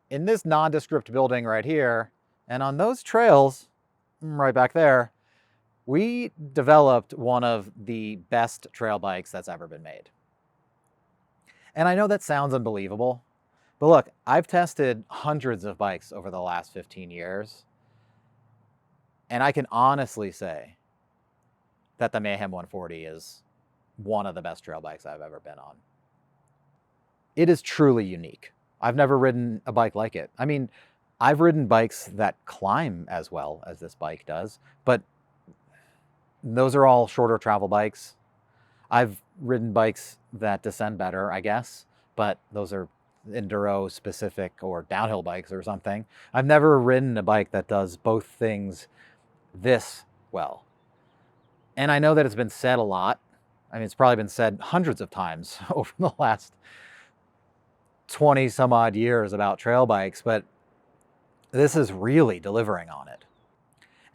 in this nondescript building right here, and on those trails right back there, we developed one of the best trail bikes that's ever been made. And I know that sounds unbelievable, but look, I've tested hundreds of bikes over the last 15 years, and I can honestly say that the Mayhem 140 is one of the best trail bikes I've ever been on. It is truly unique. I've never ridden a bike like it. I mean, I've ridden bikes that climb as well as this bike does, but those are all shorter travel bikes. I've ridden bikes that descend better, I guess, but those are enduro specific or downhill bikes or something. I've never ridden a bike that does both things this well. And I know that it's been said a lot. I mean, it's probably been said hundreds of times over the last 20 some odd years about trail bikes, but this is really delivering on it.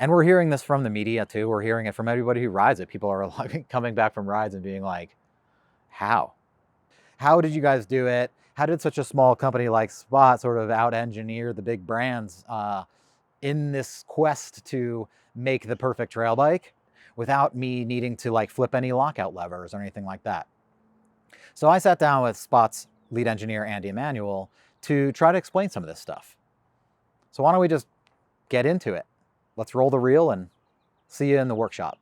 And we're hearing this from the media too. We're hearing it from everybody who rides it. People are like coming back from rides and being like, how? How did you guys do it? How did such a small company like Spot sort of out-engineer the big brands in this quest to make the perfect trail bike without me needing to like flip any lockout levers or anything like that? So I sat down with Spot's lead engineer, Andy Emanuel, to try to explain some of this stuff. So why don't we just get into it? Let's roll the reel and see you in the workshop.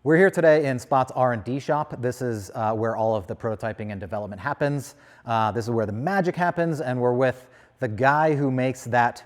We're here today in Spot's R&D shop. This is where all of the prototyping and development happens. This is where the magic happens, and we're with the guy who makes that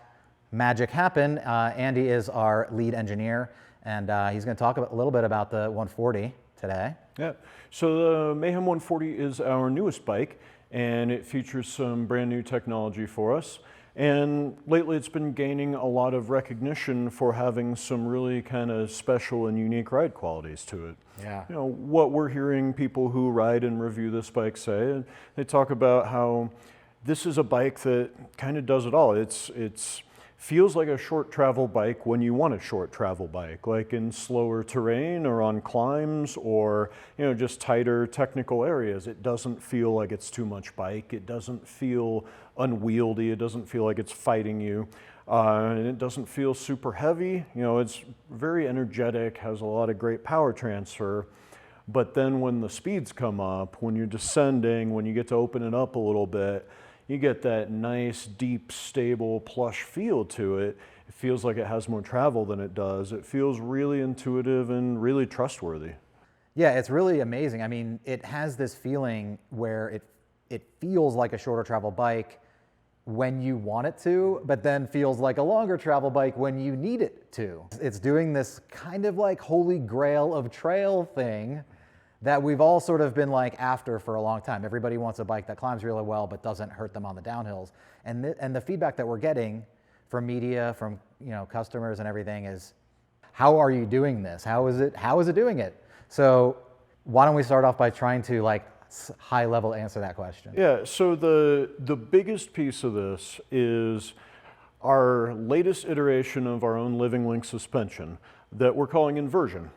magic happen. Andy is our lead engineer, and he's going to talk a little bit about the 140 today. Yeah, so the Mayhem 140 is our newest bike, and it features some brand new technology for us. And lately it's been gaining a lot of recognition for having some really kind of special and unique ride qualities to it. Yeah. You know, what we're hearing people who ride and review this bike say, and they talk about how this is a bike that kind of does it all. It's feels like a short travel bike when you want a short travel bike, like in slower terrain or on climbs or, you know, just tighter technical areas. It doesn't feel like it's too much bike. It doesn't feel unwieldy. It doesn't feel like it's fighting you. And it doesn't feel super heavy. You know, it's very energetic, has a lot of great power transfer. But then when the speeds come up, when you're descending, when you get to open it up a little bit, you get that nice, deep, stable, plush feel to it. It feels like it has more travel than it does. It feels really intuitive and really trustworthy. Yeah, it's really amazing. I mean, it has this feeling where it feels like a shorter travel bike when you want it to, but then feels like a longer travel bike when you need it to. It's doing this kind of like holy grail of trail thing that we've all sort of been like after for a long time. Everybody wants a bike that climbs really well but doesn't hurt them on the downhills. And the feedback that we're getting from media, from customers and everything is, how are you doing this? How is it doing it? So why don't we start off by trying to like high level answer that question? Yeah, so the biggest piece of this is our latest iteration of our own living link suspension that we're calling Inversion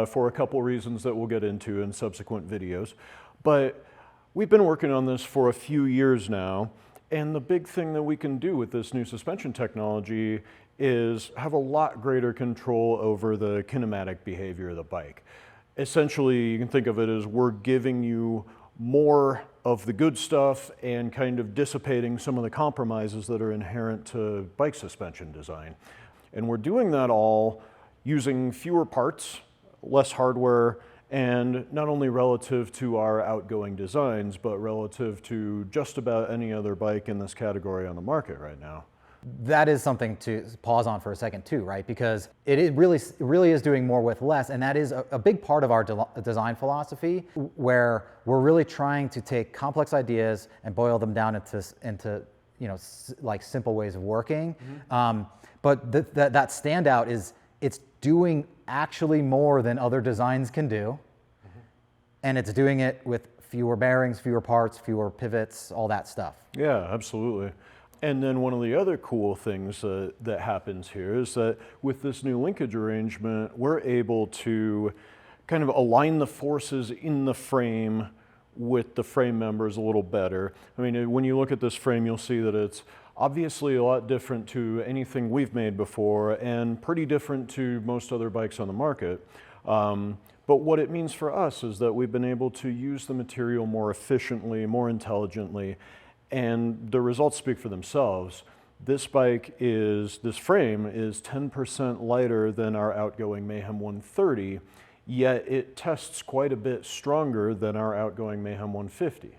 for a couple reasons that we'll get into in subsequent videos. But we've been working on this for a few years now, and the big thing that we can do with this new suspension technology is have a lot greater control over the kinematic behavior of the bike. Essentially, you can think of it as we're giving you more of the good stuff and kind of dissipating some of the compromises that are inherent to bike suspension design. And we're doing that all using fewer parts, less hardware, and not only relative to our outgoing designs, but relative to just about any other bike in this category on the market right now. That is something to pause on for a second too, right? Because it really is doing more with less, and that is a big part of our design philosophy, where we're really trying to take complex ideas and boil them down into like simple ways of working. Mm-hmm. But that standout is it's doing actually more than other designs can do. Mm-hmm. and it's doing it with fewer bearings, fewer parts, fewer pivots, all that stuff. Yeah, absolutely. And then one of the other cool things that happens here is that with this new linkage arrangement, we're able to kind of align the forces in the frame with the frame members a little better. I mean, when you look at this frame, you'll see that it's obviously a lot different to anything we've made before and pretty different to most other bikes on the market. But what it means for us is that we've been able to use the material more efficiently, more intelligently, and the results speak for themselves. This frame is 10% lighter than our outgoing Mayhem 130, yet it tests quite a bit stronger than our outgoing Mayhem 150.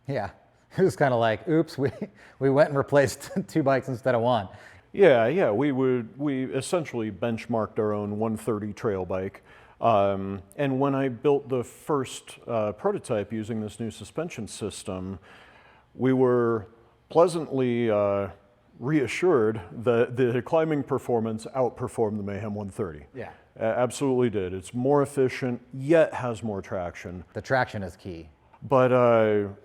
Yeah, it was kind of like, oops, we went and replaced 2 bikes instead of 1. Yeah, we essentially benchmarked our own 130 trail bike. And when I built the first prototype using this new suspension system, we were pleasantly reassured that the climbing performance outperformed the Mayhem 130. Yeah. Absolutely did. It's more efficient, yet has more traction. The traction is key. But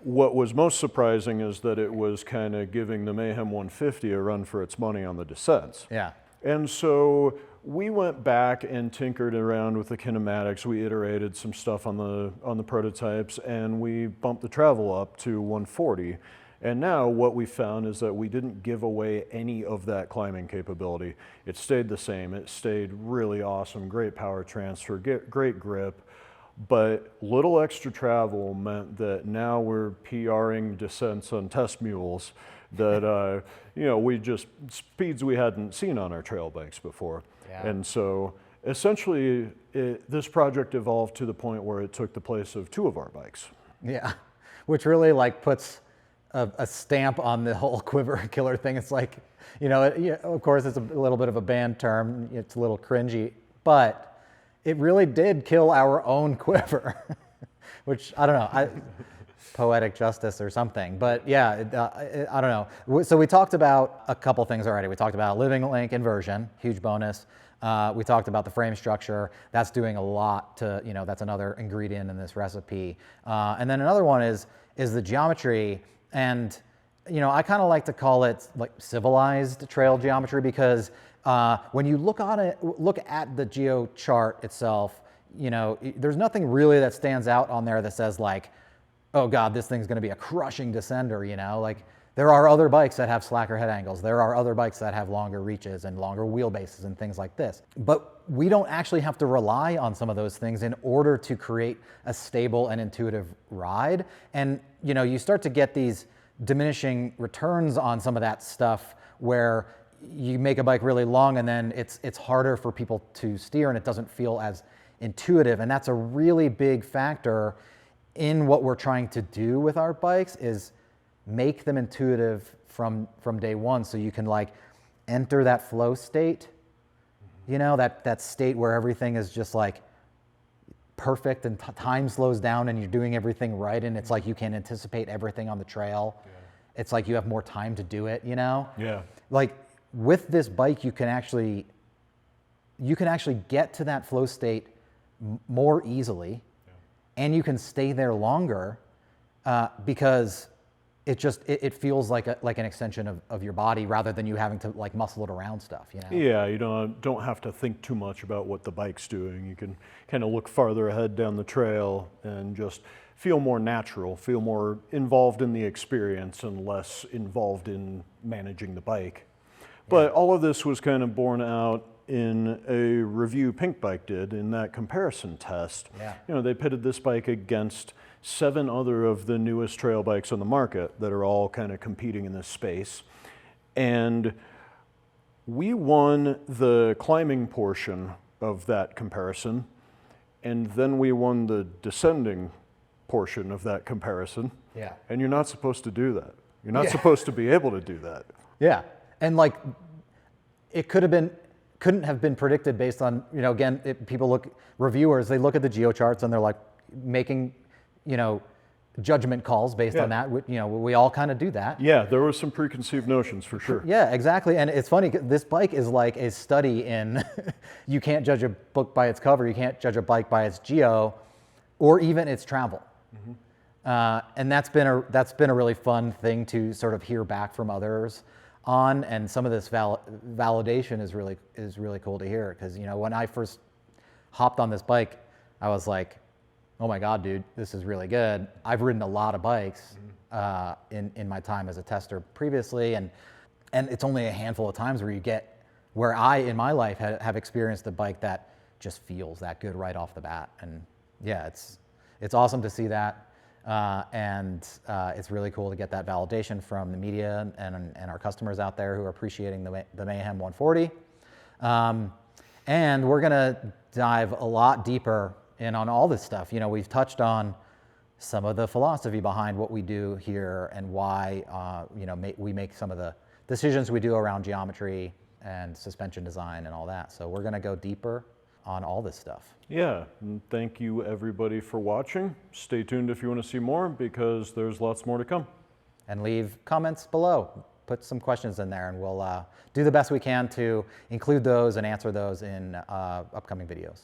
what was most surprising is that it was kind of giving the Mayhem 150 a run for its money on the descents. Yeah. And so we went back and tinkered around with the kinematics. We iterated some stuff on the prototypes, and we bumped the travel up to 140. And now what we found is that we didn't give away any of that climbing capability. It stayed the same. It stayed really awesome, great power transfer, great grip. But little extra travel meant that now we're PRing descents on test mules that, speeds we hadn't seen on our trail bikes before. Yeah. And so essentially this project evolved to the point where it took the place of 2 of our bikes. Yeah, which really puts a stamp on the whole Quiver killer thing. It's like, of course it's a little bit of a banned term. It's a little cringy, but it really did kill our own Quiver, which I don't know, poetic justice or something. But yeah, I don't know. So we talked about a couple things already. We talked about living link inversion, huge bonus. We talked about the frame structure. That's doing a lot to, that's another ingredient in this recipe. And then another one is the geometry. And, I kind of like to call it like civilized trail geometry because when you look at the geo chart itself, there's nothing really that stands out on there that says like, oh God, this thing's going to be a crushing descender, like there are other bikes that have slacker head angles. There are other bikes that have longer reaches and longer wheelbases and things like this. But we don't actually have to rely on some of those things in order to create a stable and intuitive ride. And, you start to get these diminishing returns on some of that stuff where you make a bike really long and then it's harder for people to steer and it doesn't feel as intuitive. And that's a really big factor in what we're trying to do with our bikes is make them intuitive from day one so you can enter that flow state, that state where everything is just perfect and time slows down and you're doing everything right and it's like you can anticipate everything on the trail. Yeah. It's like you have more time to do it, Yeah. Like with this bike you can actually get to that flow state more easily. Yeah. And you can stay there longer because it feels like an extension of your body rather than you having to muscle it around stuff, Yeah, you don't have to think too much about what the bike's doing. You can kind of look farther ahead down the trail and just feel more natural, feel more involved in the experience and less involved in managing the bike. But all of this was kind of borne out in a review Pink Bike did in that comparison test. Yeah. They pitted this bike against 7 other of the newest trail bikes on the market that are all kind of competing in this space. And we won the climbing portion of that comparison, and then we won the descending portion of that comparison. Yeah. And you're not supposed to do that. You're not supposed to be able to do that. Yeah. And it couldn't have been predicted based on, again, reviewers, they look at the geocharts and they're making, judgment calls based on that. We all kind of do that. Yeah, there were some preconceived notions for sure. Yeah, exactly. And it's funny, this bike is like a study in, you can't judge a book by its cover, you can't judge a bike by its geo. or even its travel. And that's been a really fun thing to sort of hear back from others on, and some of this validation is really cool to hear, because when I first hopped on this bike, I was like, oh my God, dude, this is really good. I've ridden a lot of bikes in my time as a tester previously, and it's only a handful of times where I in my life have experienced a bike that just feels that good right off the bat. And yeah, it's awesome to see that. And it's really cool to get that validation from the media and our customers out there who are appreciating the Mayhem 140. And we're gonna dive a lot deeper in on all this stuff. We've touched on some of the philosophy behind what we do here and why we make some of the decisions we do around geometry and suspension design and all that. So we're gonna go deeper on all this stuff. Yeah, and thank you everybody for watching. Stay tuned if you want to see more, because there's lots more to come. And leave comments below. Put some questions in there, and we'll do the best we can to include those and answer those in upcoming videos.